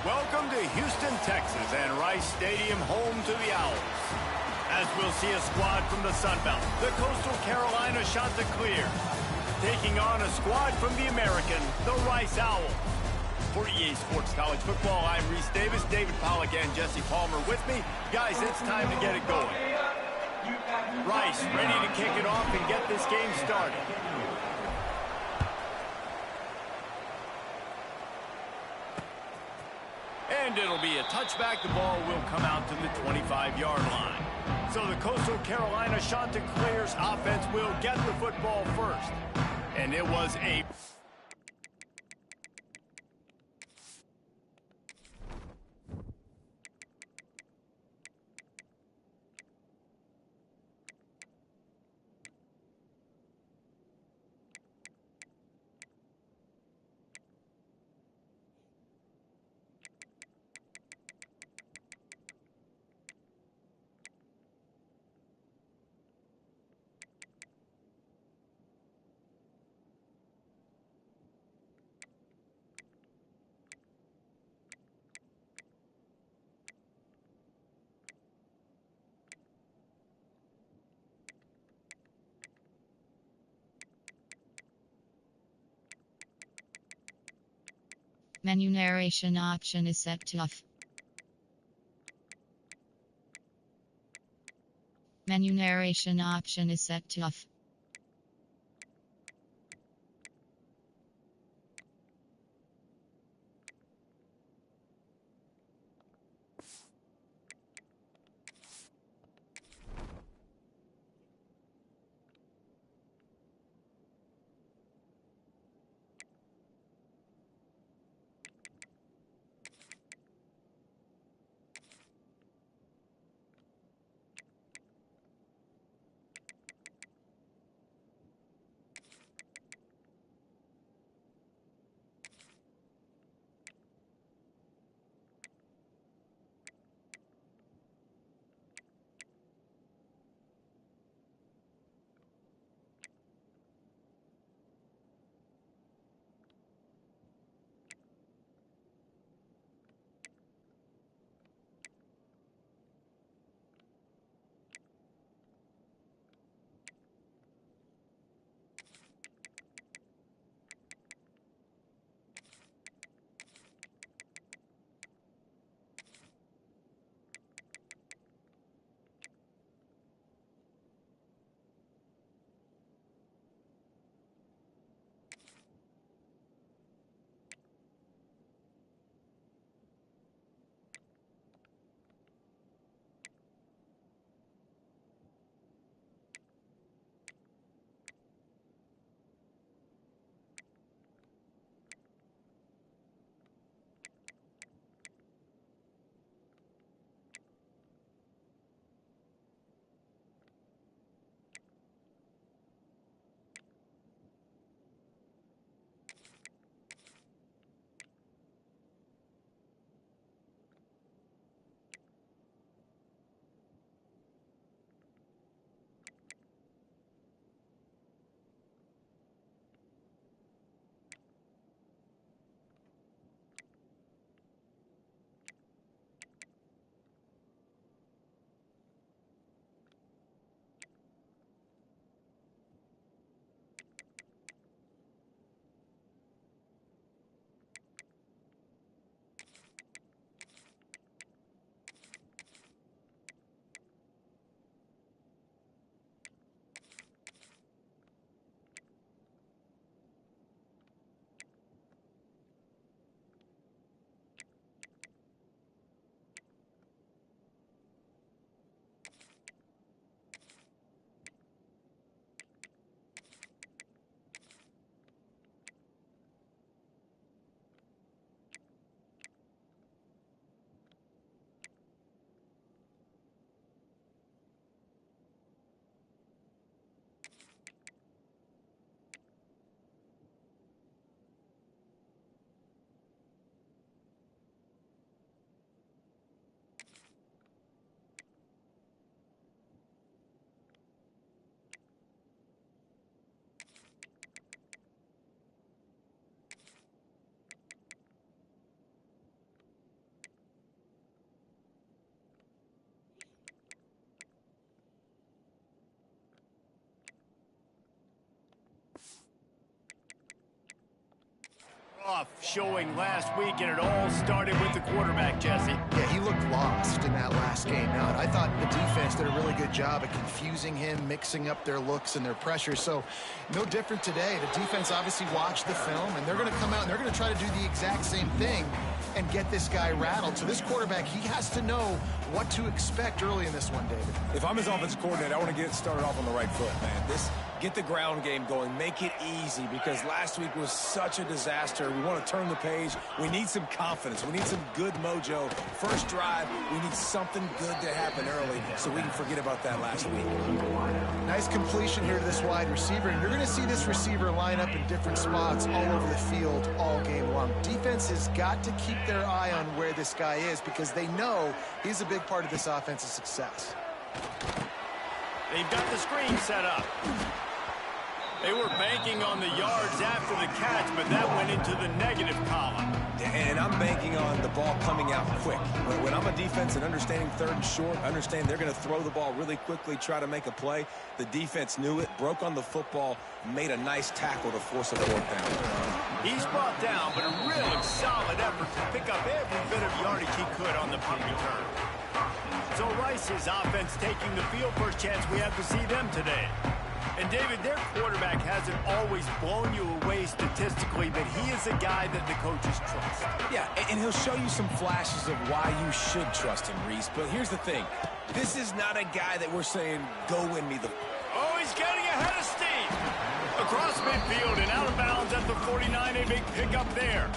Welcome to Houston, Texas, and Rice Stadium, home to the Owls. As we'll see a squad from the Sun Belt, the Coastal Carolina Chanticleer, taking on a squad from the American, the Rice Owls. For EA Sports College Football, I'm Reese Davis, David Pollack, and Jesse Palmer with me. Guys, it's time to get it going. Rice ready to kick it off and get this game started. And it'll be a touchback. The ball will come out to the 25-yard line. So the Coastal Carolina Chanticleer's offense will get the football first. And it was a... Menu narration option is set to off. Menu narration option is set to off. tough showing last week, and it all started with the quarterback, Jesse. Yeah, he looked lost in that last game. Now, I thought the defense did a really good job at confusing him, mixing up their looks and their pressure. So, no different today. The defense obviously watched the film, and they're going to come out and they're going to try to do the exact same thing and get this guy rattled. So this quarterback, he has to know what to expect early in this one, David. If I'm his offensive coordinator, I want to get started off on the right foot, man. Get the ground game going. Make it easy, because last week was such a disaster. We want to turn the page. We need some confidence. We need some good mojo. First drive, we need something good to happen early so we can forget about that last week. Nice completion here to this wide receiver. And you're going to see this receiver line up in different spots all over the field all game long. Defense has got to keep their eye on where this guy is, because they know he's a big part of this offense's success. They've got the screen set up. They were banking on the yards after the catch, but that went into the negative column. And I'm banking on the ball coming out quick. When I'm a defense and understanding third and short, understand they're going to throw the ball really quickly, try to make a play. The defense knew it, broke on the football, made a nice tackle to force a fourth down. He's brought down, but a really solid effort to pick up every bit of yardage he could on the punt return. So Rice's offense taking the field. First chance we have to see them today. And, David, their quarterback hasn't always blown you away statistically, but he is a guy that the coaches trust. Yeah, and he'll show you some flashes of why you should trust him, Reese. But here's the thing. This is not a guy that we're saying, go win me the... Oh, he's getting ahead of steam. Across midfield and out of bounds at the 49. A big pickup there.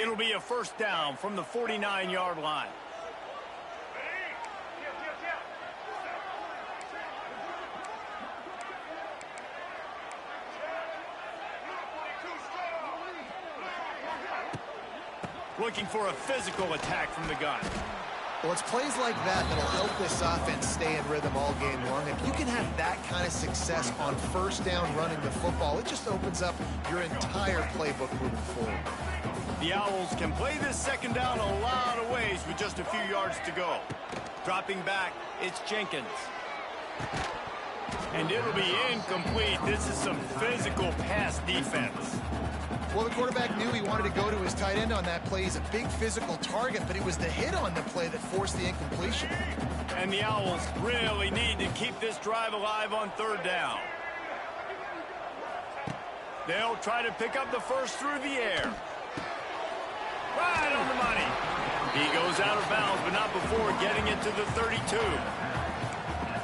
It'll be a first down from the 49-yard line. Looking for a physical attack from the gun. Well, it's plays like that that'll help this offense stay in rhythm all game long. If you can have that kind of success on first down running the football, it just opens up your entire playbook moving forward. The Owls can play this second down a lot of ways with just a few yards to go. Dropping back, it's Jenkins. And it'll be incomplete. This is some physical pass defense. Well, the quarterback knew he wanted to go to his tight end on that play. He's a big physical target, but it was the hit on the play that forced the incompletion. And the Owls really need to keep this drive alive on third down. They'll try to pick up the first through the air. Right on the money. He goes out of bounds, but not before getting it to the 32.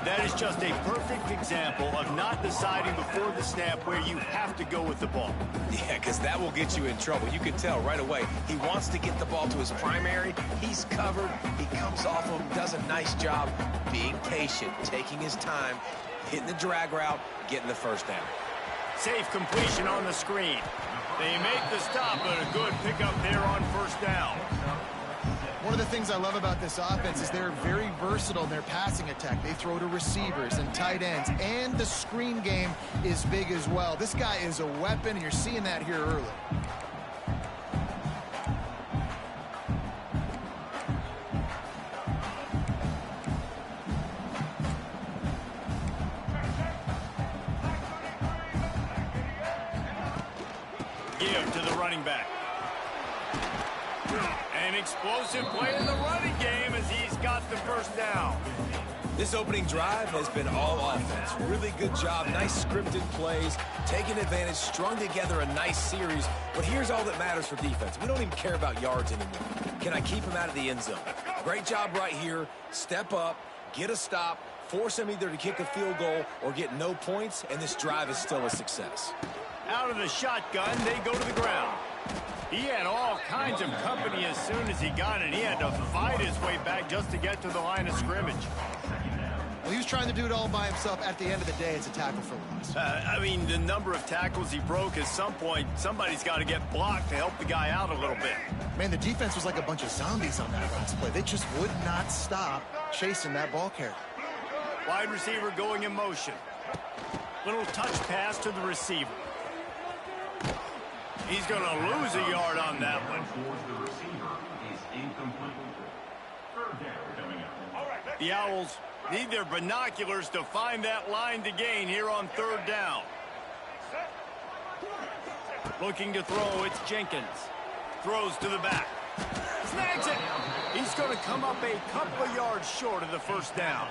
That is just a perfect example of not deciding before the snap where you have to go with the ball. Yeah, because that will get you in trouble. You can tell right away. He wants to get the ball to his primary. He's covered. He comes off him, does a nice job being patient, taking his time, hitting the drag route, getting the first down. Safe completion on the screen. They make the stop, but a good pickup there on first down. One of the things I love about this offense is they're very versatile in their passing attack. They throw to receivers and tight ends, and the screen game is big as well. This guy is a weapon, and you're seeing that here early. Give to the running back. An explosive play in the running game as he's got the first down. This opening drive has been all offense. Really good job. Nice scripted plays, taking advantage, strung together a nice series. But here's all that matters for defense. We don't even care about yards anymore. Can I keep him out of the end zone? Great job right here. Step up, get a stop, force him either to kick a field goal or get no points, and this drive is still a success. Out of the shotgun, they go to the ground. He had all kinds of company as soon as he got it. He had to fight his way back just to get to the line of scrimmage. Well, he was trying to do it all by himself. At the end of the day, it's a tackle for loss. I mean, the number of tackles he broke, at some point, somebody's got to get blocked to help the guy out a little bit. Man, the defense was like a bunch of zombies on that last play. They just would not stop chasing that ball carrier. Wide receiver going in motion. Little touch pass to the receiver. He's going to lose a yard on that one. The receiver is incomplete. Third down coming up. All right, The Owls need their binoculars to find that line to gain here on 3rd down. Looking to throw, it's Jenkins. Throws to the back. Snags it. He's going to come up a couple of yards short of the 1st down.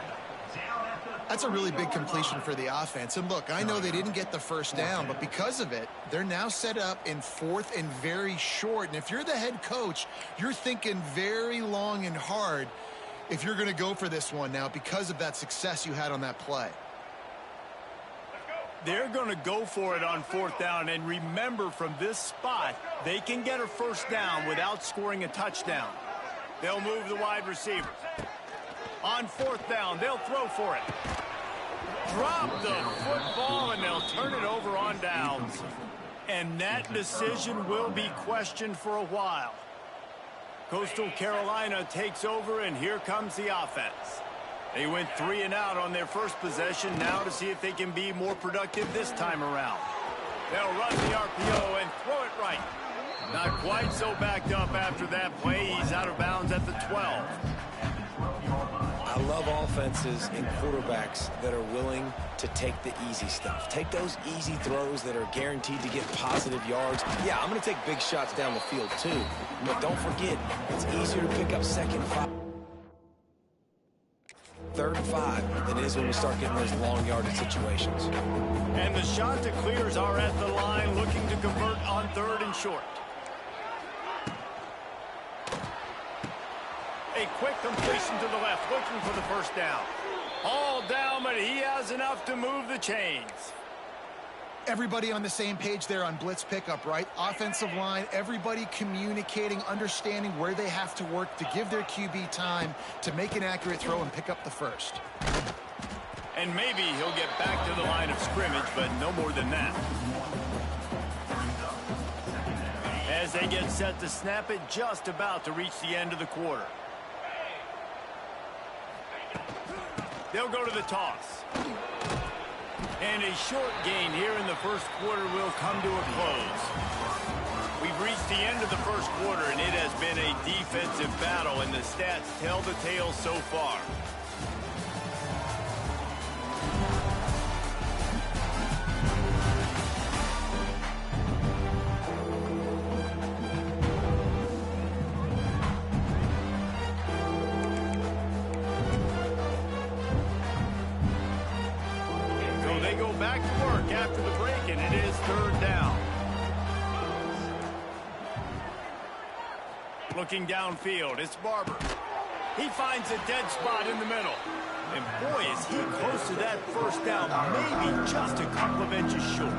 That's a really big completion for the offense. And look, I know they didn't get the 1st down, but because of it, they're now set up in 4th and very short. And if you're the head coach, you're thinking very long and hard if you're going to go for this one now because of that success you had on that play. They're going to go for it on 4th down. And remember, from this spot, they can get a 1st down without scoring a touchdown. They'll move the wide receiver. On 4th down, they'll throw for it. Drop the football, and they'll turn it over on downs. And that decision will be questioned for a while. Coastal Carolina takes over, and here comes the offense. They went 3 and out on their first possession, now to see if they can be more productive this time around. They'll run the RPO and throw it right. Not quite so backed up after that play. He's out of bounds at the 12. I love offenses and quarterbacks that are willing to take the easy stuff. Take those easy throws that are guaranteed to get positive yards. Yeah, I'm going to take big shots down the field too. But don't forget, it's easier to pick up 2nd and 5, 3rd and 5 than it is when we start getting those long yardage situations. And the shot to clears are at the line, looking to convert on 3rd and short. A quick completion to the left, looking for the 1st down. All down, but he has enough to move the chains. Everybody on the same page there on blitz pickup, right? Offensive line, everybody communicating, understanding where they have to work to give their QB time to make an accurate throw and pick up the 1st. And maybe he'll get back to the line of scrimmage, but no more than that. As they get set to snap it, just about to reach the end of the quarter. They'll go to the toss. And a short gain here in the 1st quarter will come to a close. We've reached the end of the 1st quarter, and it has been a defensive battle, and the stats tell the tale so far. Back to work after the break, and it is 3rd down. Looking downfield, it's Barber. He finds a dead spot in the middle. And boy, is he close to that 1st down, maybe just a couple of inches short.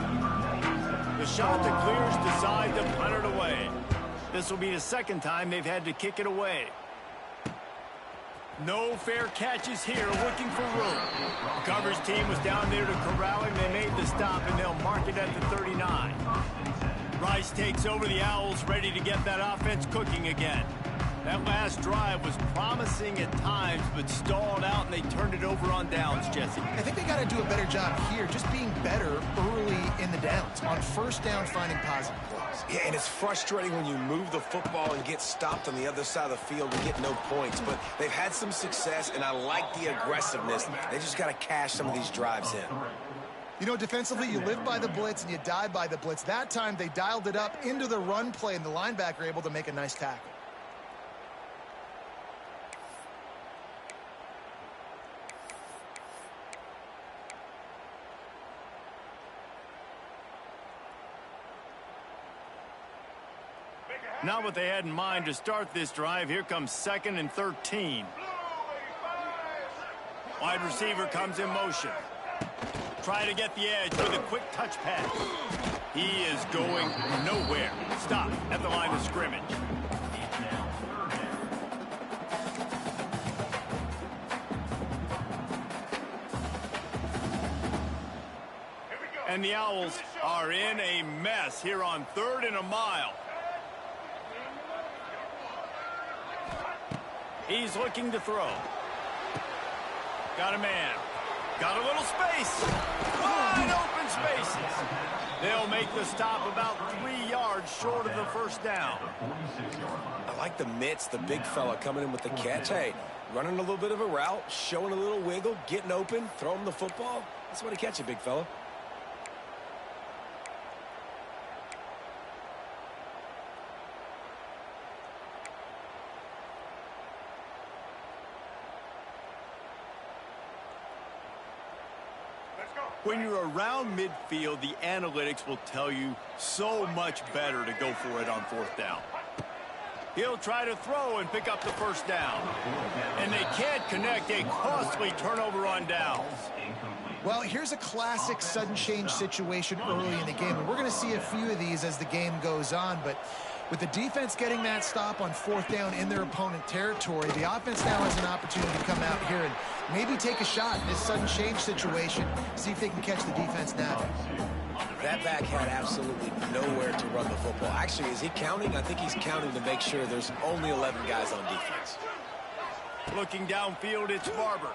The shot that clears decide to punt it away. This will be the 2nd time they've had to kick it away. No fair catches here, looking for room. The coverage team was down there to corral him. They made the stop, and they'll mark it at the 39. Rice takes over. The Owls ready to get that offense cooking again. That last drive was promising at times, but stalled out, and they turned it over on downs, Jesse. I think they got to do a better job here, just being better early in the downs. On 1st down, finding positive plays. Yeah, and it's frustrating when you move the football and get stopped on the other side of the field and get no points. But they've had some success, and I like the aggressiveness. They just got to cash some of these drives in. You know, defensively, you live by the blitz and you die by the blitz. That time, they dialed it up into the run play, and the linebacker able to make a nice tackle. Not what they had in mind to start this drive. Here comes 2nd and 13. Wide receiver comes in motion. Try to get the edge with a quick touch pass. He is going nowhere. Stop at the line of scrimmage. And the Owls are in a mess here on 3rd and a mile. He's looking to throw. Got a man. Got a little space. Wide open spaces. They'll make the stop about 3 yards short of the 1st down. I like the mitts, the big fella coming in with the catch. Hey, Running a little bit of a route, showing a little wiggle, getting open, throwing the football. That's what he catch it, big fella. When you're around midfield, the analytics will tell you so much better to go for it on fourth down. He'll try to throw and pick up the first down. And they can't connect a costly turnover on downs. Well, here's a classic sudden change situation early in the game. And we're going to see a few of these as the game goes on. But with the defense getting that stop on fourth down in their opponent territory, the offense now has an opportunity to come out here and maybe take a shot in this sudden change situation, see if they can catch the defense now. That back had absolutely nowhere to run the football. Actually, is he counting? I think he's counting to make sure there's only 11 guys on defense. Looking downfield, it's Barber.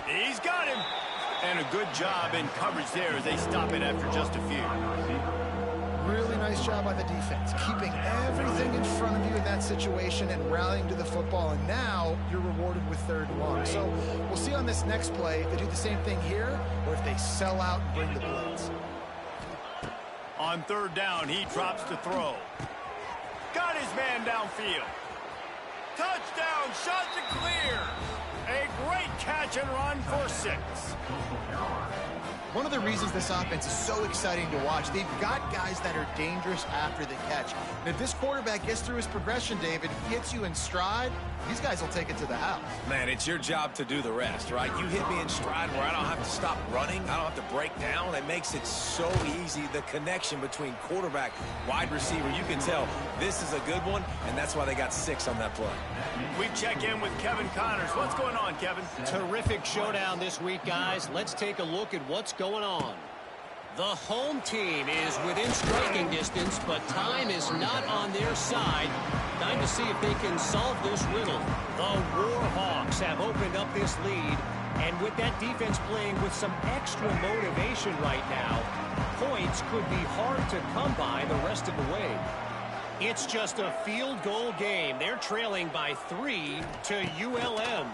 He's got him. And a good job in coverage there as they stop it after just a few. Really nice job by the defense, keeping everything in front of you in that situation and rallying to the football. And now you're rewarded with third and long. So we'll see on this next play if they do the same thing here or if they sell out and bring the blitz. On third down, he drops to throw. Got his man downfield. Touchdown, shot to clear. A great catch and run for 6. One of the reasons this offense is so exciting to watch, they've got guys that are dangerous after the catch. And if this quarterback gets through his progression, David, hits you in stride, these guys will take it to the house. Man, it's your job to do the rest, right? You hit me in stride where I don't have to stop running. I don't have to break down. It makes it so easy, the connection between quarterback, wide receiver. You can tell this is a good one, and that's why they got 6 on that play. We check in with Kevin Connors. What's going on, Kevin? Terrific showdown this week, guys. Let's take a look at what's going on. The home team is within striking distance, but time is not on their side. Time to see if they can solve this riddle. The Warhawks have opened up this lead, and with that defense playing with some extra motivation right now, points could be hard to come by the rest of the way. It's just a field goal game. They're trailing by 3 to ULM.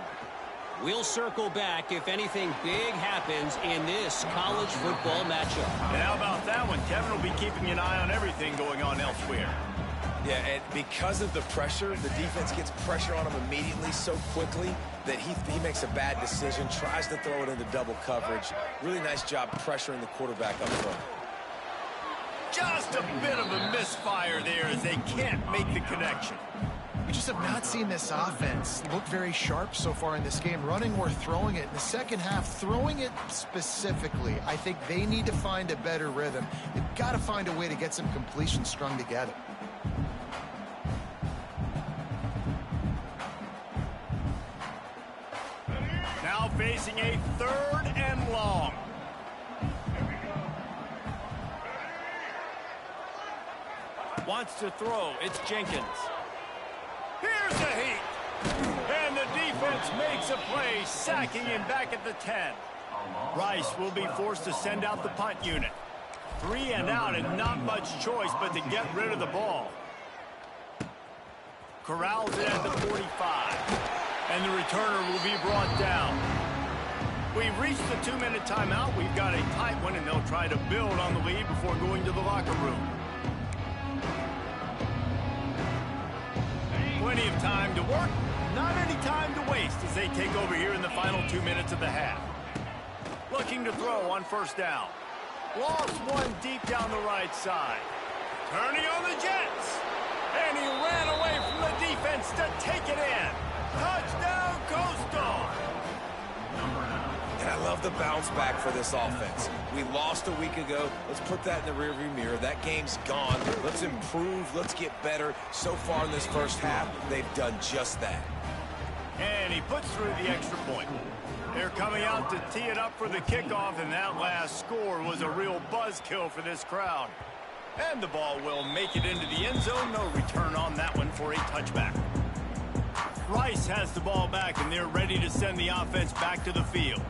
We'll circle back if anything big happens in this college football matchup. And how about that one? Kevin will be keeping an eye on everything going on elsewhere. Yeah, and because of the pressure, the defense gets pressure on him immediately so quickly that he makes a bad decision, tries to throw it into double coverage. Really nice job pressuring the quarterback up front. Just a bit of a misfire there as they can't make the connection. We just have not seen this offense look very sharp so far in this game. Running or throwing it in the second half, throwing it specifically. I think they need to find a better rhythm. They've got to find a way to get some completions strung together. Now facing a third and long. Wants to throw. It's Jenkins. Here's the heat. And the defense makes a play, sacking him back at the 10. Rice will be forced to send out the punt unit. 3 and out and not much choice but to get rid of the ball. Corrals it at the 45. And the returner will be brought down. We've reached the 2-minute timeout. We've got a tight one, and they'll try to build on the lead before going to the locker room. Plenty of time to work, not any time to waste as they take over here in the final 2 minutes of the half. Looking to throw on first down. Lost one deep down the right side. Turning on the Jets. And he ran away from the defense to take it in. Touchdown, Coastal. And I love the bounce back for this offense. We lost a week ago. Let's put that in the rearview mirror. That game's gone. Let's improve. Let's get better. So far in this first half, they've done just that. And he puts through the extra point. They're coming out to tee it up for the kickoff, and that last score was a real buzzkill for this crowd. And the ball will make it into the end zone. No return on that one for a touchback. Rice has the ball back, and they're ready to send the offense back to the field.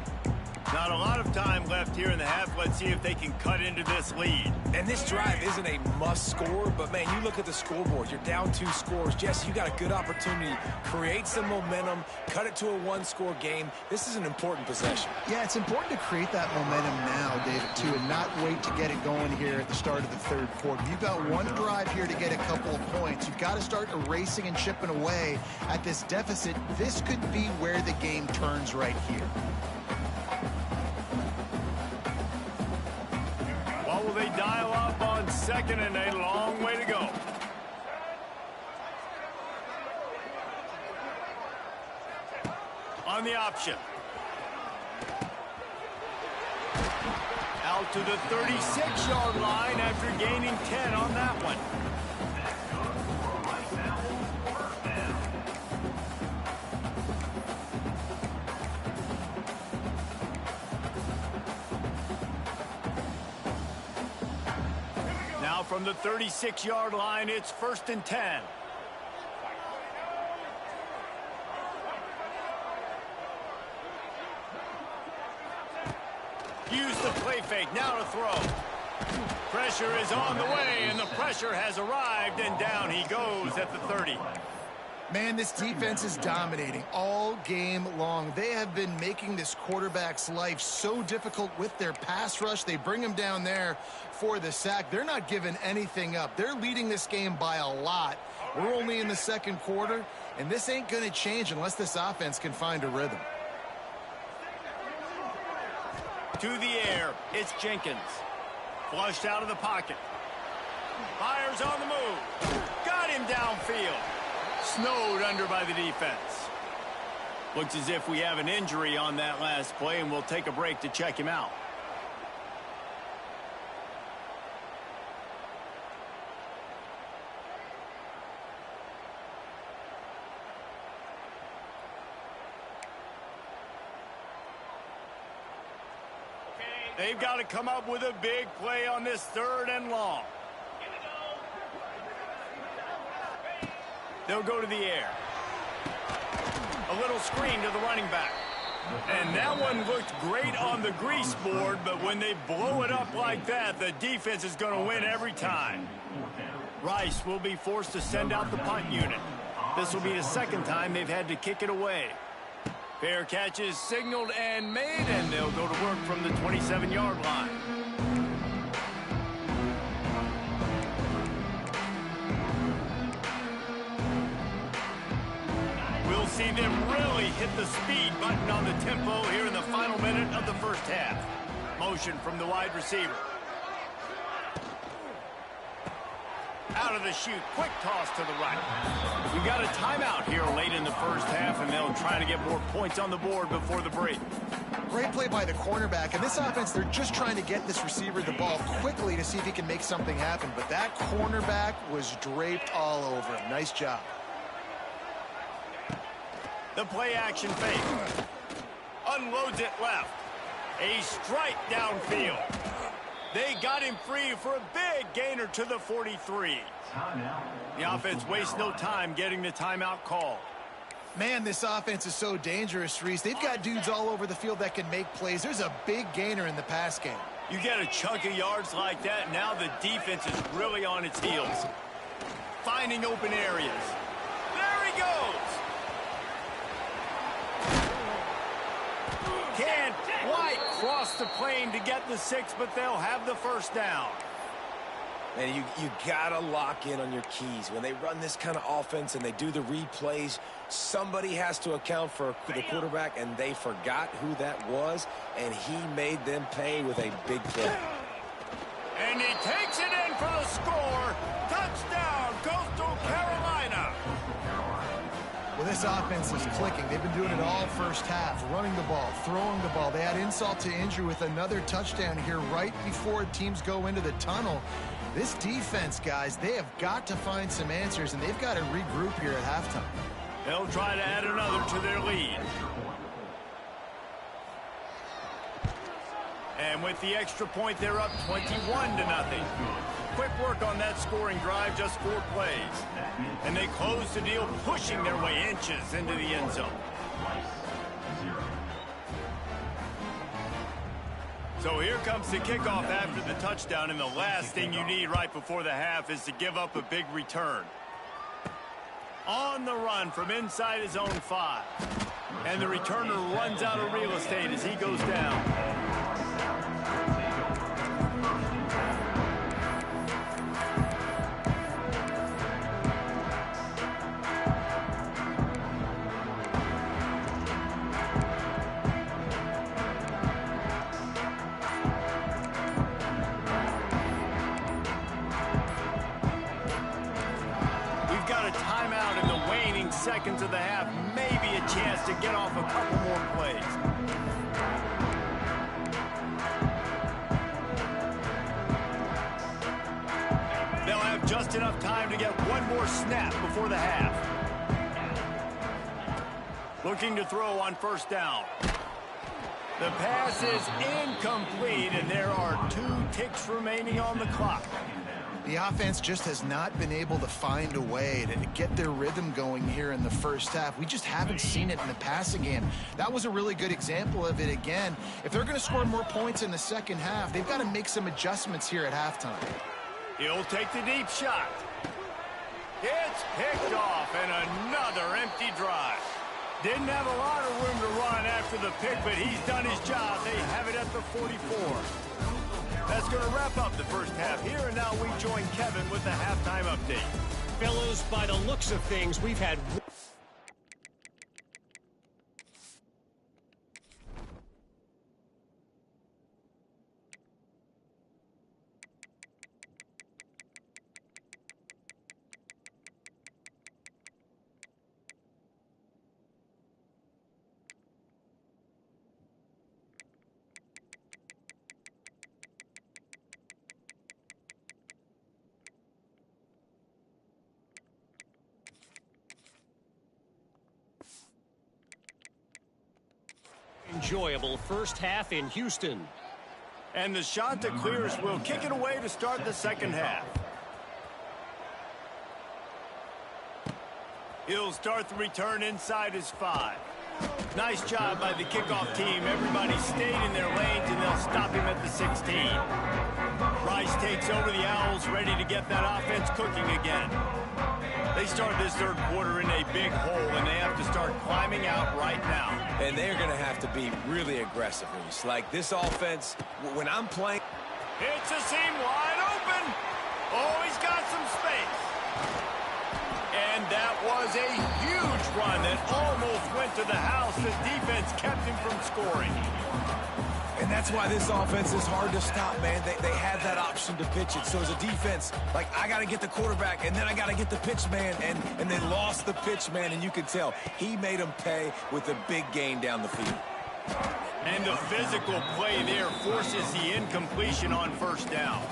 Not a lot of time left here in the half. Let's see if they can cut into this lead. And this drive isn't a must score, but man, you look at the scoreboard. You're down 2 scores. Jesse, you got a good opportunity. Create some momentum. Cut it to a 1-score game. This is an important possession. Yeah, it's important to create that momentum now, David, too, and not wait to get it going here at the start of the third quarter. You've got one drive here to get a couple of points. You've got to start erasing and chipping away at this deficit. This could be where the game turns right here. What will they dial up on second and a long way to go? On the option. Out to the 36-yard line after gaining 10 on that one. Now from the 36-yard line, it's 1st and 10. Use the play fake, now to throw. Pressure is on the way, and the pressure has arrived, and down he goes at the 30. Man, this defense is dominating all game long. They have been making this quarterback's life so difficult with their pass rush. They bring him down there for the sack. They're not giving anything up. They're leading this game by a lot. We're only in the second quarter, and this ain't going to change unless this offense can find a rhythm. To the air, it's Jenkins. Flushed out of the pocket. Fires on the move. Got him downfield. Snowed under by the defense. Looks as if we have an injury on that last play, and we'll take a break to check him out. They've got to come up with a big play on this 3rd and long. They'll go to the air. A little screen to the running back. And that one looked great on the grease board, but when they blow it up like that, the defense is going to win every time. Rice will be forced to send out the punt unit. This will be the second time they've had to kick it away. Fair catch is signaled and made, and they'll go to work from the 27-yard line. We'll see them really hit the speed button on the tempo here in the final minute of the first half. Motion from the wide receiver. Out of the chute, quick toss to the right. We got a timeout here late in the first half, and they'll try to get more points on the board before the break. Great play by the cornerback. And this offense, they're just trying to get this receiver the ball quickly to see if he can make something happen. But that cornerback was draped all over him. Nice job. The play action fake. Unloads it left. A strike downfield. They got him free for a big gainer to the 43. The offense wastes no time getting the timeout call. Man, this offense is so dangerous, Reese. They've got dudes all over the field that can make plays. There's a big gainer in the pass game. You get a chunk of yards like that, now the defense is really on its heels. Finding open areas. There he goes. Can't quite cross the plane to get the 6, but they'll have the first down. Man, you gotta lock in on your keys. When they run this kind of offense and they do the replays, somebody has to account for the quarterback, and they forgot who that was, and he made them pay with a big play. And he takes it in for the score. Touchdown, Coastal Carolina. Well, this offense is clicking. They've been doing it all first half, running the ball, throwing the ball. They had insult to injury with another touchdown here right before teams go into the tunnel. This defense, guys, they have got to find some answers, and they've got to regroup here at halftime. They'll try to add another to their lead. And with the extra point, they're up 21-0. Quick work on that scoring drive, just 4 plays. And they close the deal, pushing their way inches into the end zone. So here comes the kickoff after the touchdown, and the last thing you need right before the half is to give up a big return. On the run from inside his own 5. And the returner runs out of real estate as he goes down. Seconds of the half, maybe a chance to get off a couple more plays. They'll have just enough time to get one more snap before the half. Looking to throw on first down. The pass is incomplete, and there are 2 ticks remaining on the clock. The offense just has not been able to find a way to get their rhythm going here in the first half. We just haven't seen it in the passing game. That was a really good example of it again. If they're going to score more points in the second half, they've got to make some adjustments here at halftime. He'll take the deep shot. It's picked off, and another empty drive. Didn't have a lot of room to run after the pick, but he's done his job. They have it at the 44. That's going to wrap up the first half here, and now we join Kevin with the halftime update. Fellas, by the looks of things, we've had... enjoyable first half in Houston. And the shot that clears will kick it away to start the second half. He'll start the return inside his 5. Nice job by the kickoff team. Everybody stayed in their lanes, and they'll stop him at the 16. Rice takes over the Owls, ready to get that offense cooking again. They start this third quarter in a big hole, and they have to start climbing out right now. And they're going to have to be really aggressive, Reese. Like this offense, when I'm playing... It's a seam wide open. Oh, he's got some space. And that was a huge run that almost went to the house. The defense kept him from scoring. And that's why this offense is hard to stop, man. They have that option to pitch it. So as a defense, like, I got to get the quarterback, and then I got to get the pitch man, and they lost the pitch man, and you can tell he made them pay with a big gain down the field. And the physical play there forces the incompletion on first down.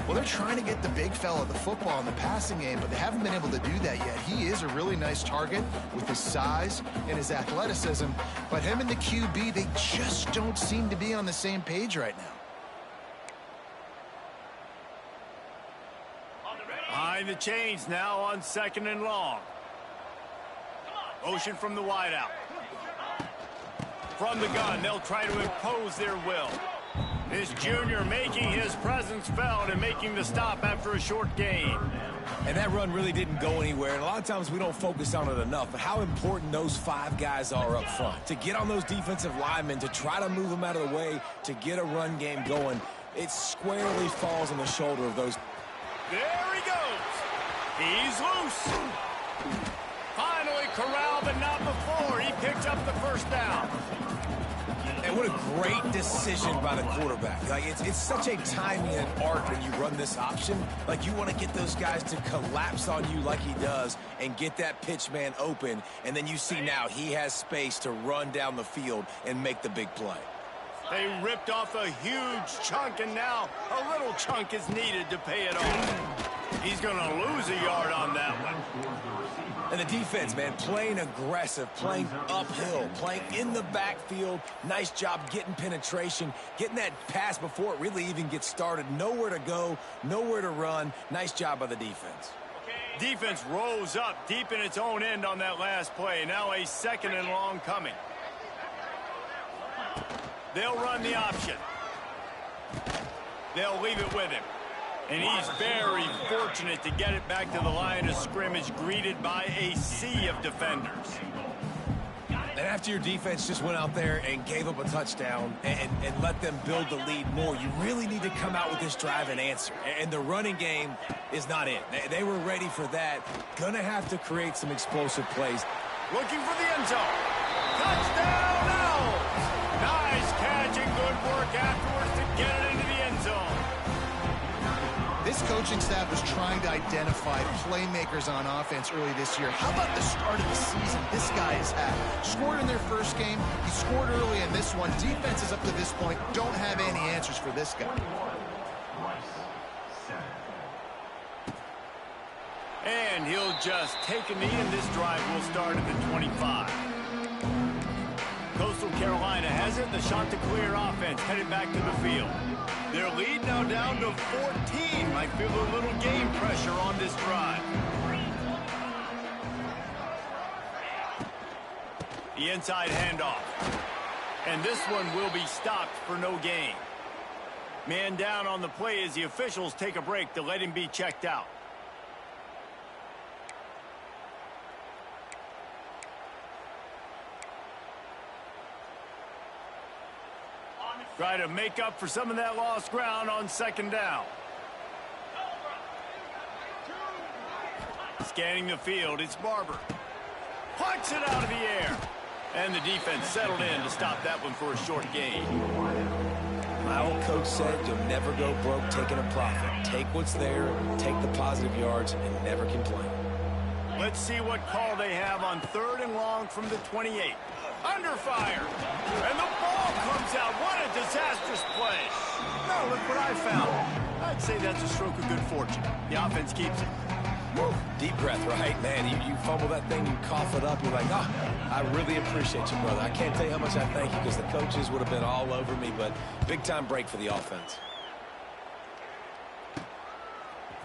Well, they're trying to get the big fella the football in the passing game, but they haven't been able to do that yet. He is a really nice target with his size and his athleticism, but him and the QB, they just don't seem to be on the same page right now. Behind the chains now on 2nd and long. Motion from the wideout. From the gun, they'll try to impose their will. This junior making his presence felt and making the stop after a short gain. And that run really didn't go anywhere, and a lot of times we don't focus on it enough, but how important those 5 guys are up front. To get on those defensive linemen, to try to move them out of the way, to get a run game going, it squarely falls on the shoulder of those. There he goes. He's loose. Finally corralled, but not before. He picked up the first down. And what a great decision by the quarterback. Like, it's such a timing and art when you run this option. Like, you want to get those guys to collapse on you like he does and get that pitch man open. And then you see now he has space to run down the field and make the big play. They ripped off a huge chunk, and now a little chunk is needed to pay it off. He's going to lose a yard on that one. And the defense, man, playing aggressive, playing uphill, playing in the backfield. Nice job getting penetration, getting that pass before it really even gets started. Nowhere to go, nowhere to run. Nice job by the defense. Defense rose up deep in its own end on that last play. Now a 2nd and long coming. They'll run the option. They'll leave it with him. And he's very fortunate to get it back to the line of scrimmage, greeted by a sea of defenders. And after your defense just went out there and gave up a touchdown and let them build the lead more, you really need to come out with this drive and answer. And the running game is not it. They were ready for that. Gonna have to create some explosive plays. Looking for the end zone. Touchdown now! Nice catch and good work afterwards to get it into the end zone. This coaching staff was trying to identify playmakers on offense early this year. How about the start of the season this guy has had? Scored in their first game. He scored early in this one. Defenses up to this point don't have any answers for this guy. And he'll just take a knee, and this drive will start at the 25. Coastal Carolina has it. The Chanticleer offense headed back to the field. Their lead now down to 14. Might feel a little game pressure on this drive. The inside handoff. And this one will be stopped for no gain. Man down on the play as the officials take a break to let him be checked out. Try to make up for some of that lost ground on second down. Scanning the field, it's Barber. Plucks it out of the air. And the defense settled in to stop that one for a short gain. My old coach said you'll never go broke taking a profit. Take what's there, take the positive yards, and never complain. Let's see what call they have on 3rd and long from the 28. Under fire. And the ball comes out. What a disastrous play. Now look what I found. I'd say that's a stroke of good fortune. The offense keeps it. Woo. Deep breath, right, man? You fumble that thing, you cough it up, you're like, oh, I really appreciate you, brother. I can't tell you how much I thank you because the coaches would have been all over me, but big-time break for the offense.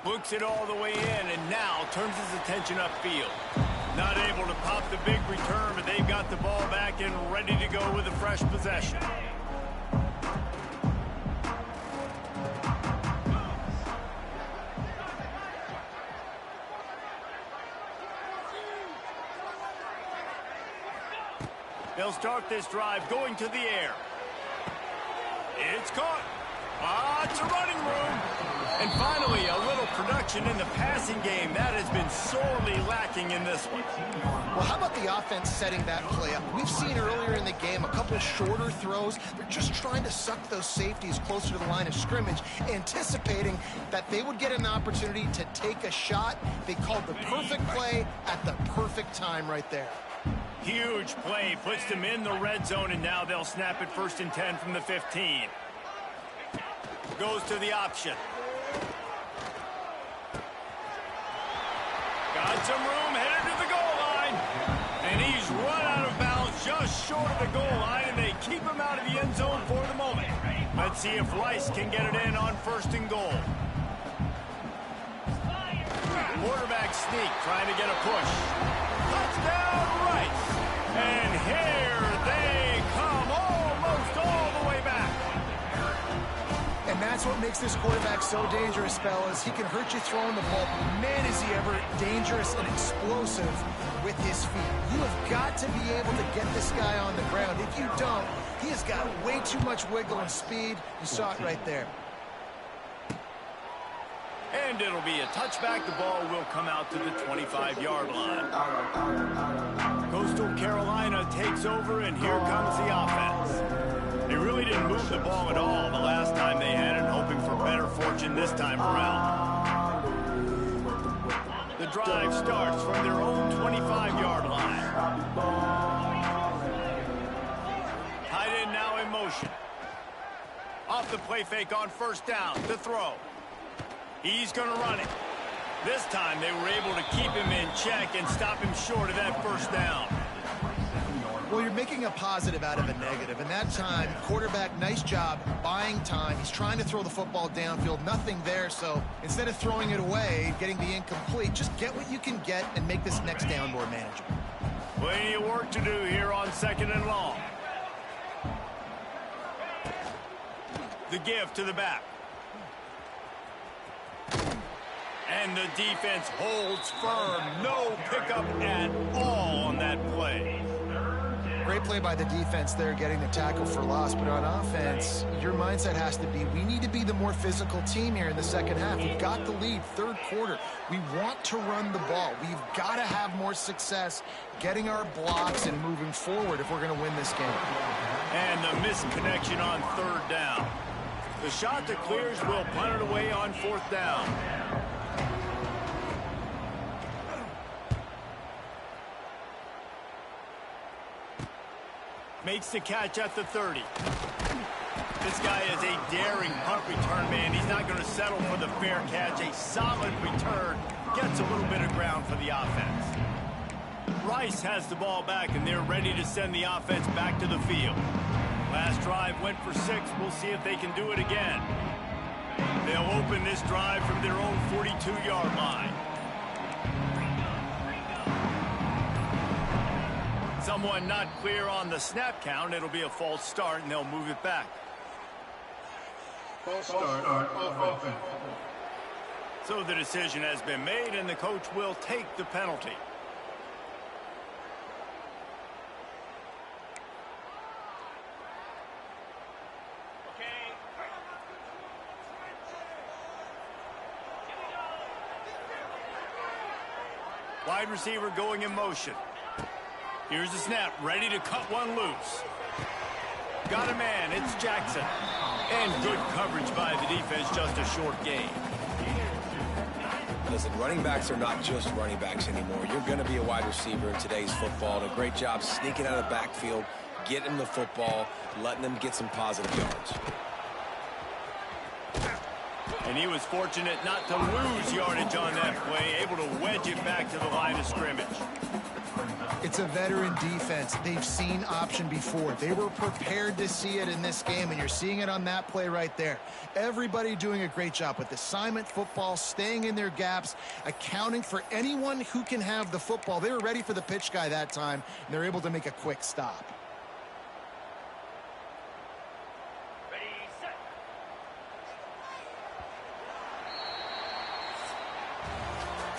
Looks it all the way in, and now turns his attention upfield. Not able to pop the big return, but they've got the ball back and ready to go with a fresh possession. They'll start this drive going to the air. It's caught. It's a running room. And finally, a little production in the passing game. That has been sorely lacking in this one. Well, how about the offense setting that play up? We've seen earlier in the game a couple shorter throws. They're just trying to suck those safeties closer to the line of scrimmage, anticipating that they would get an opportunity to take a shot. They called the perfect play at the perfect time right there. Huge play, puts them in the red zone, and now they'll snap it 1st and 10 from the 15. Goes to the option. Got some room, headed to the goal line. And he's run out of bounds just short of the goal line, and they keep him out of the end zone for the moment. Let's see if Rice can get it in on 1st and goal. Quarterback sneak, trying to get a push. Touchdown, Rice. And here they come, almost all the way back. And that's what makes this quarterback so dangerous, fellas. He can hurt you throwing the ball. Man, is he ever dangerous and explosive with his feet. You have got to be able to get this guy on the ground. If you don't, he has got way too much wiggle and speed. You saw it right there. And it'll be a touchback. The ball will come out to the 25-yard line. Coastal Carolina takes over, and here comes the offense. They really didn't move the ball at all the last time they had it, hoping for better fortune this time around. The drive starts from their own 25-yard line. Tight end now in motion. Off the play fake on 1st down to throw. He's going to run it. This time they were able to keep him in check and stop him short of that 1st down. Well, you're making a positive out of a negative. And that time, quarterback, nice job buying time. He's trying to throw the football downfield. Nothing there. So instead of throwing it away, getting the incomplete, just get what you can get and make this next down more manageable. Plenty of work to do here on 2nd and long. The give to the back. And the defense holds firm. No pickup at all on that play. Great play by the defense there, getting the tackle for loss. But on offense, your mindset has to be, we need to be the more physical team here in the second half. We've got the lead, third quarter. We want to run the ball. We've got to have more success getting our blocks and moving forward if we're going to win this game. And the misconnection on third down. The shot that clears will punt it away on fourth down. Makes the catch at the 30. This guy is a daring punt return man. He's not going to settle for the fair catch. A solid return. Gets a little bit of ground for the offense. Rice has the ball back, and they're ready to send the offense back to the field. Last drive went for 6. We'll see if they can do it again. They'll open this drive from their own 42-yard line. Someone not clear on the snap count. It'll be a false start, and they'll move it back. False start, offense. So the decision has been made, and the coach will take the penalty. Wide receiver going in motion. Here's the snap, ready to cut one loose. Got a man, it's Jackson. And good coverage by the defense, just a short gain. Listen, running backs are not just running backs anymore. You're going to be a wide receiver in today's football. And a great job sneaking out of the backfield, getting them the football, letting them get some positive yards. And he was fortunate not to lose yardage on that play, able to wedge it back to the line of scrimmage. It's a veteran defense. They've seen option before. They were prepared to see it in this game, and you're seeing it on that play right there. Everybody doing a great job with assignment football, staying in their gaps, accounting for anyone who can have the football. They were ready for the pitch guy that time, and they're able to make a quick stop.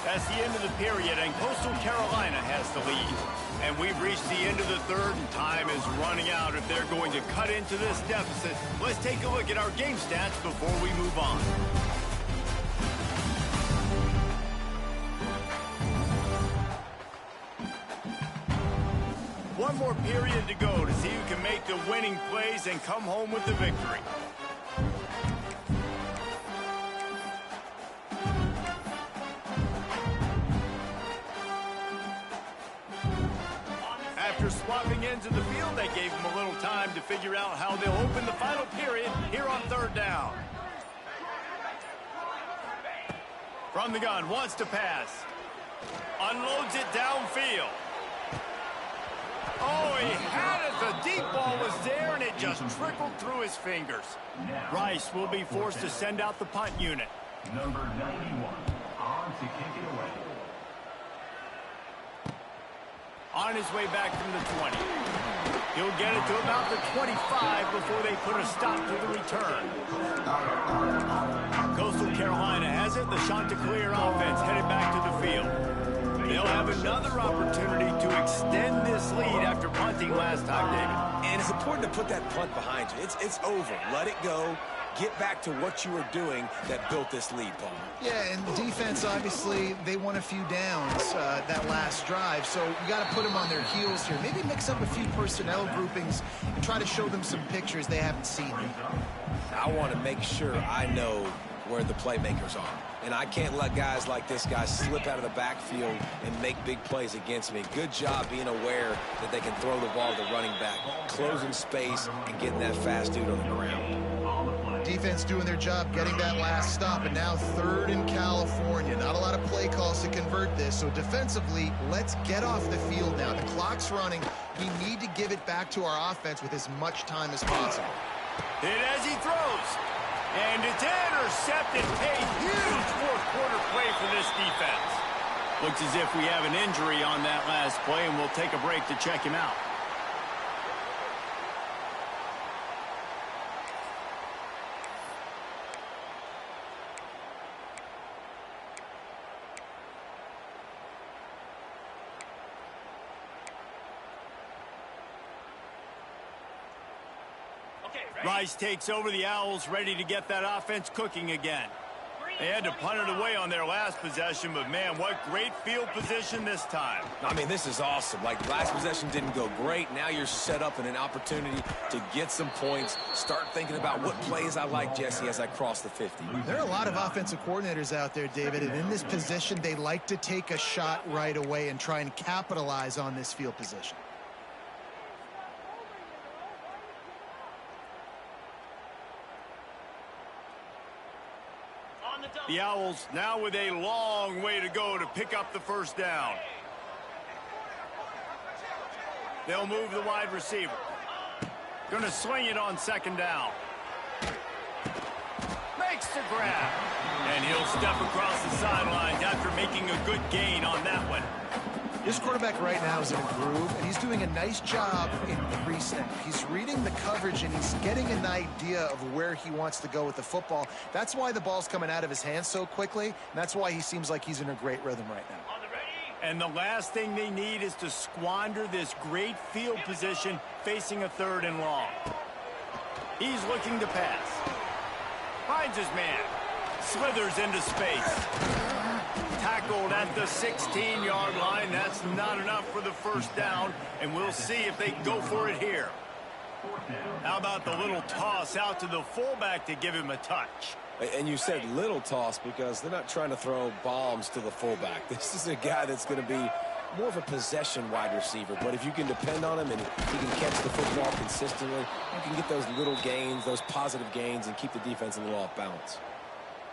That's the end of the period, and Coastal Carolina has the lead. And we've reached the end of the third, and time is running out if they're going to cut into this deficit. Let's take a look at our game stats before we move on. One more period to go to see who can make the winning plays and come home with the victory. After swapping ends of the field, they gave them a little time to figure out how they'll open the final period here on third down. From the gun, wants to pass. Unloads it downfield. Oh, he had it. The deep ball was there, and it just trickled through his fingers. Rice will be forced to send out the punt unit. Number 91, on to kick it away. On his way back from the 20. He'll get it to about the 25 before they put a stop to the return. Coastal Carolina has it. The Chanticleer offense headed back to the field. They'll have another opportunity to extend this lead after punting last time, David. And it's important to put that punt behind you. It's over. Let it go. Get back to what you were doing that built this lead, Paul. Yeah, and defense, obviously, they won a few downs that last drive, so you got to put them on their heels here. Maybe mix up a few personnel groupings and try to show them some pictures they haven't seen. I want to make sure I know where the playmakers are. And I can't let guys like this guy slip out of the backfield and make big plays against me. Good job being aware that they can throw the ball to the running back, closing space, and getting that fast dude on the ground. Defense doing their job, getting that last stop, and now third in California. Not a lot of play calls to convert this, so defensively, let's get off the field now. The clock's running. We need to give it back to our offense with as much time as possible. Hit as he throws. And it's intercepted. A huge fourth-quarter play for this defense. Looks as if we have an injury on that last play, and we'll take a break to check him out. Rice takes over the Owls, ready to get that offense cooking again. They had to punt it away on their last possession, but man, what great field position this time. I mean, this is awesome. Like, last possession didn't go great. Now you're set up in an opportunity to get some points. Start thinking about what plays I like, Jesse, as I cross the 50. There are a lot of offensive coordinators out there, David, and in this position, they like to take a shot right away and try and capitalize on this field position. The Owls now with a long way to go to pick up the first down. They'll move the wide receiver. Going to swing it on second down. Makes the grab. And he'll step across the sidelines after making a good gain on that one. This quarterback right now is in a groove, and he's doing a nice job in pre-snap. He's reading the coverage, and he's getting an idea of where he wants to go with the football. That's why the ball's coming out of his hands so quickly, and that's why he seems like he's in a great rhythm right now. And the last thing they need is to squander this great field position facing a 3rd and long. He's looking to pass. Finds his man. Slithers into space. Tackled at the 16-yard line. That's not enough for the first down, and we'll see if they go for it here. How about the little toss out to the fullback to give him a touch? And you said little toss because they're not trying to throw bombs to the fullback. This is a guy that's going to be more of a possession wide receiver, but if you can depend on him and he can catch the football consistently, you can get those little gains, those positive gains, and keep the defense a little off balance.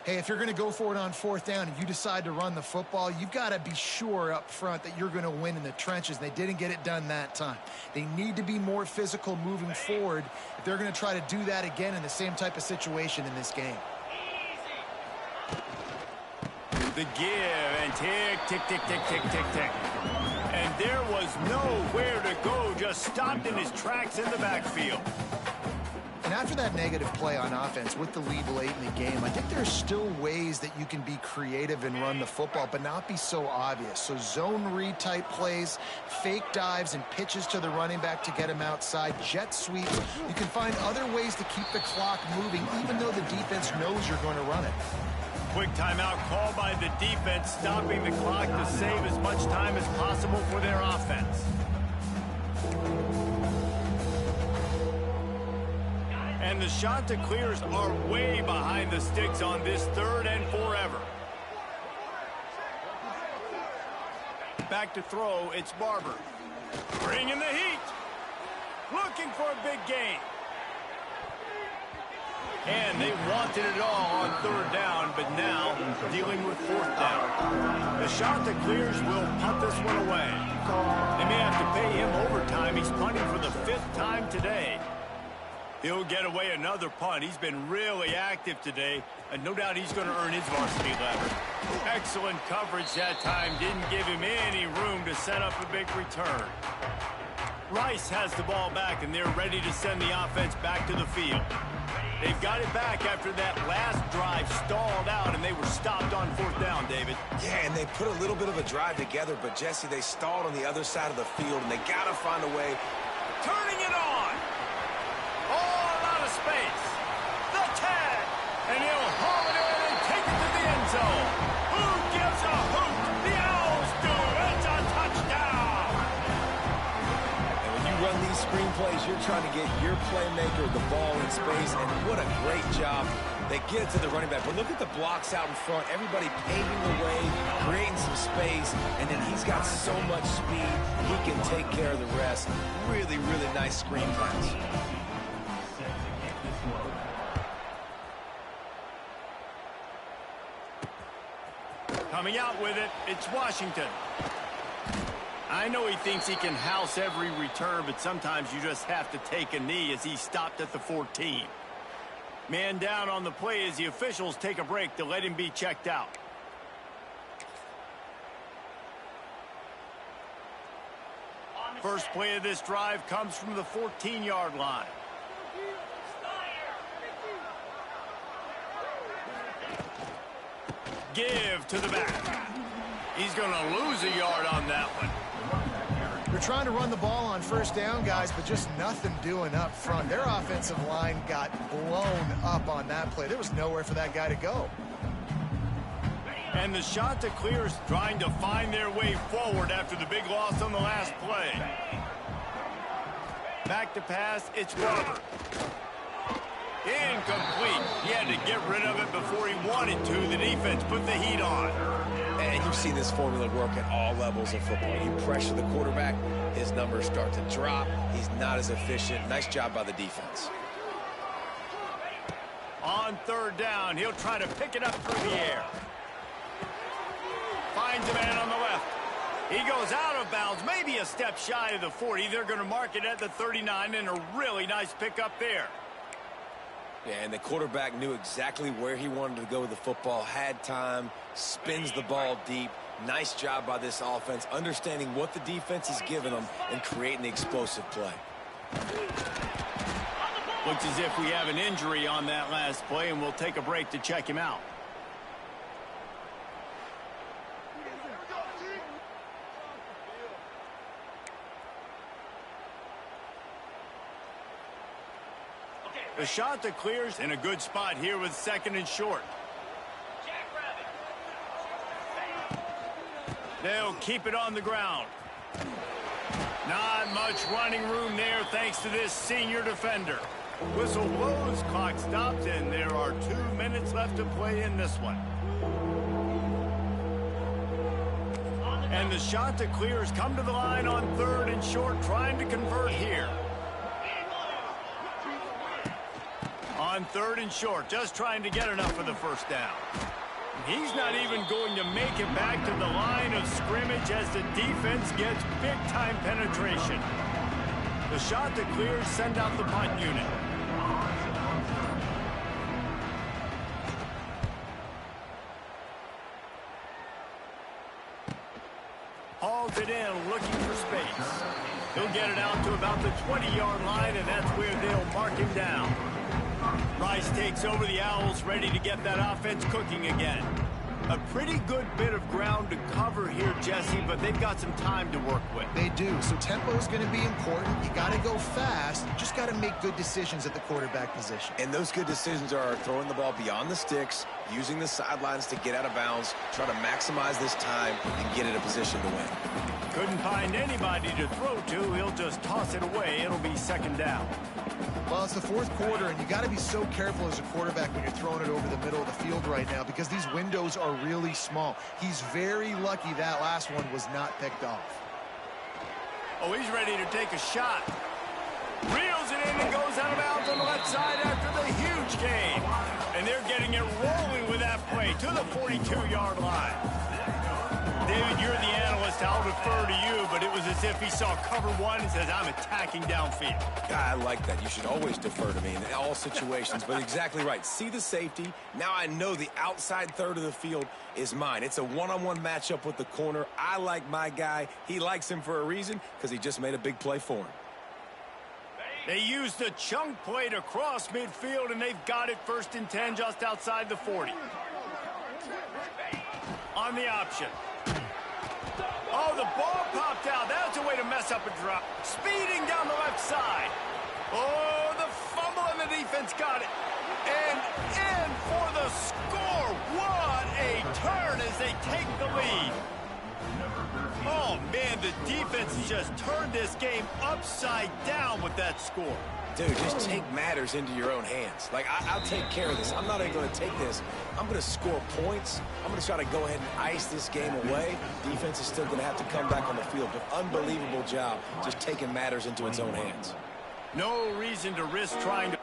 Hey, if you're going to go for it on 4th down and you decide to run the football, you've got to be sure up front that you're going to win in the trenches. They didn't get it done that time. They need to be more physical moving forward if they're going to try to do that again in the same type of situation in this game. The give and tick, tick, tick, tick, tick, tick, tick. And there was nowhere to go, just stopped in his tracks in the backfield. And after that negative play on offense with the lead late in the game, I think there's still ways that you can be creative and run the football, but not be so obvious. So zone read type plays, fake dives and pitches to the running back to get him outside, jet sweeps. You can find other ways to keep the clock moving, even though the defense knows you're going to run it. Quick timeout called by the defense, stopping the clock to save as much time as possible for their offense. And the Chanticleers are way behind the sticks on this 3rd and forever. Back to throw, it's Barber. Bringing the heat. Looking for a big gain. And they wanted it all on 3rd down, but now dealing with 4th down. The Chanticleers will punt this one away. They may have to pay him overtime. He's punting for the 5th time today. He'll get away another punt. He's been really active today, and no doubt he's going to earn his varsity letter. Excellent coverage that time. Didn't give him any room to set up a big return. Rice has the ball back, and they're ready to send the offense back to the field. They've got it back after that last drive stalled out, and they were stopped on 4th down, David. Yeah, and they put a little bit of a drive together, but, Jesse, they stalled on the other side of the field, and they got to find a way. Turning it on. All out of space. The tag. And he'll haul it in and take it to the end zone. Who gives a hoot? The Owls do. It's a touchdown. And when you run these screenplays, you're trying to get your playmaker the ball in space, and what a great job. They get it to the running back, but look at the blocks out in front. Everybody paving the way, creating some space, and then he's got so much speed, he can take care of the rest. Really, really nice screen pass. Coming out with it, it's Washington. I know he thinks he can house every return, but sometimes you just have to take a knee as he stopped at the 14. Man down on the play as the officials take a break to let him be checked out. First play of this drive comes from the 14-yard line. Give to the back. He's going to lose a yard on that one. They're trying to run the ball on first down, guys, but just nothing doing up front. Their offensive line got blown up on that play. There was nowhere for that guy to go. And the shot to clear is trying to find their way forward after the big loss on the last play. Back to pass, it's Robert. Incomplete. He had to get rid of it before he wanted to. The defense put the heat on. And you've seen this formula work at all levels of football. You pressure the quarterback, his numbers start to drop. He's not as efficient. Nice job by the defense. On third down, he'll try to pick it up through the air. Finds a man on the left. He goes out of bounds, maybe a step shy of the 40. They're going to mark it at the 39, and a really nice pickup there. Yeah, and the quarterback knew exactly where he wanted to go with the football, had time, spins the ball deep. Nice job by this offense, understanding what the defense is giving them and creating the explosive play. Looks as if we have an injury on that last play, and we'll take a break to check him out. The shot that clears in a good spot here with second and short. They'll keep it on the ground. Not much running room there thanks to this senior defender. Whistle blows, clock stops, and there are 2 minutes left to play in this one. And the shot to clear has come to the line on third and short, trying to convert here. On third and short, just trying to get enough for the first down. He's not even going to make it back to the line of scrimmage as the defense gets big-time penetration. The shot that clears send out the punt unit. Hauls it in, looking for space. He'll get it out to about the 20-yard line, and that's where they'll mark him down. Rice takes over the Owls, ready to get that offense cooking again. A pretty good bit of ground to cover here, Jesse, but they've got some time to work with. They do, so tempo is going to be important. You got to go fast. You just got to make good decisions at the quarterback position. And those good decisions are throwing the ball beyond the sticks, using the sidelines to get out of bounds, try to maximize this time and get in a position to win. Couldn't find anybody to throw to. He'll just toss it away. It'll be second down. Well, it's the fourth quarter, and you got to be so careful as a quarterback when you're throwing it over the middle of the field right now because these windows are really small. He's very lucky that last one was not picked off. Oh, he's ready to take a shot. Reels it in and goes out of bounds on the left side after the huge gain. And they're getting it rolling with that play to the 42-yard line. David, you're the analyst. I'll defer to you, but it was as if he saw cover one and says, I'm attacking downfield. I like that. You should always defer to me in all situations, but exactly right. See the safety. Now I know the outside third of the field is mine. It's a one-on-one matchup with the corner. I like my guy. He likes him for a reason because he just made a big play for him. They used the chunk play to cross midfield, and they've got it first and 10 just outside the 40. On the option. Oh, the ball popped out. That's a way to mess up a drop. Speeding down the left side. Oh, the fumble, and the defense got it. And in for the score. What a turn as they take the lead. Oh, man, the defense just turned this game upside down with that score. Dude, just take matters into your own hands. Like, I'll take care of this. I'm not even going to take this. I'm going to score points. I'm going to try to go ahead and ice this game away. Defense is still going to have to come back on the field. But unbelievable job just taking matters into its own hands. No reason to risk trying to...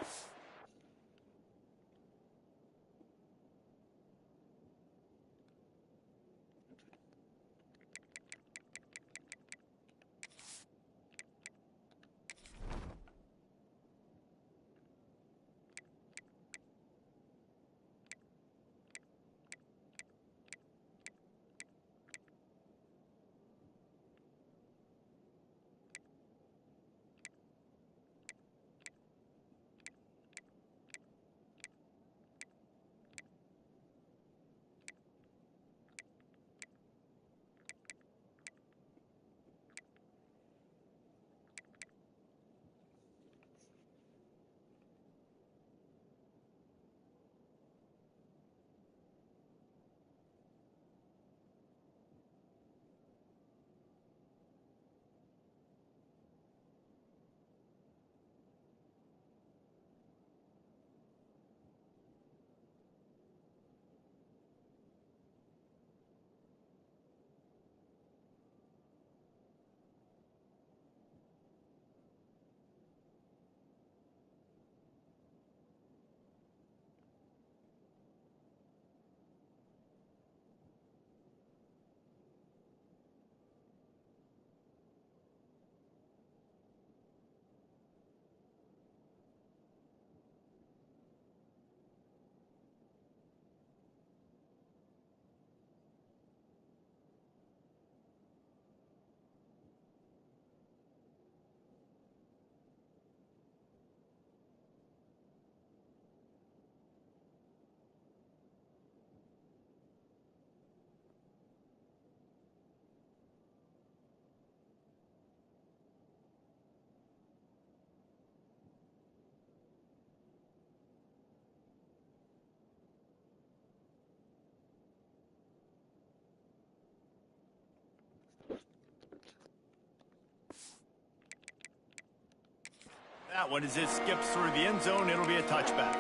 That one, as it skips through the end zone, it'll be a touchback.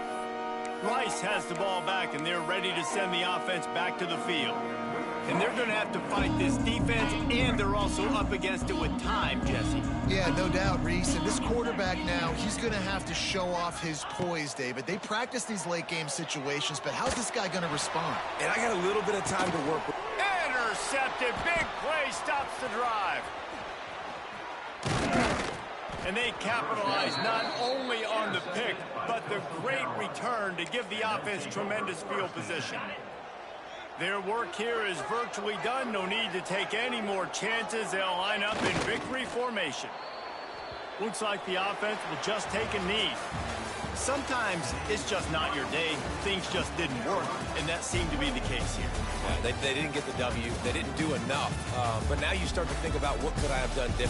Rice has the ball back, and they're ready to send the offense back to the field. And they're going to have to fight this defense, and they're also up against it with time, Jesse. Yeah, no doubt, Reese. And this quarterback now, he's going to have to show off his poise, David. They practice these late-game situations, but how's this guy going to respond? And I got a little bit of time to work with. Intercepted. Big play stops the drive. And they capitalize not only on the pick, but the great return to give the offense tremendous field position. Their work here is virtually done. No need to take any more chances. They'll line up in victory formation. Looks like the offense will just take a knee. Sometimes it's just not your day. Things just didn't work, and that seemed to be the case here. They didn't get the W. They didn't do enough. But now you start to think about what could I have done differently.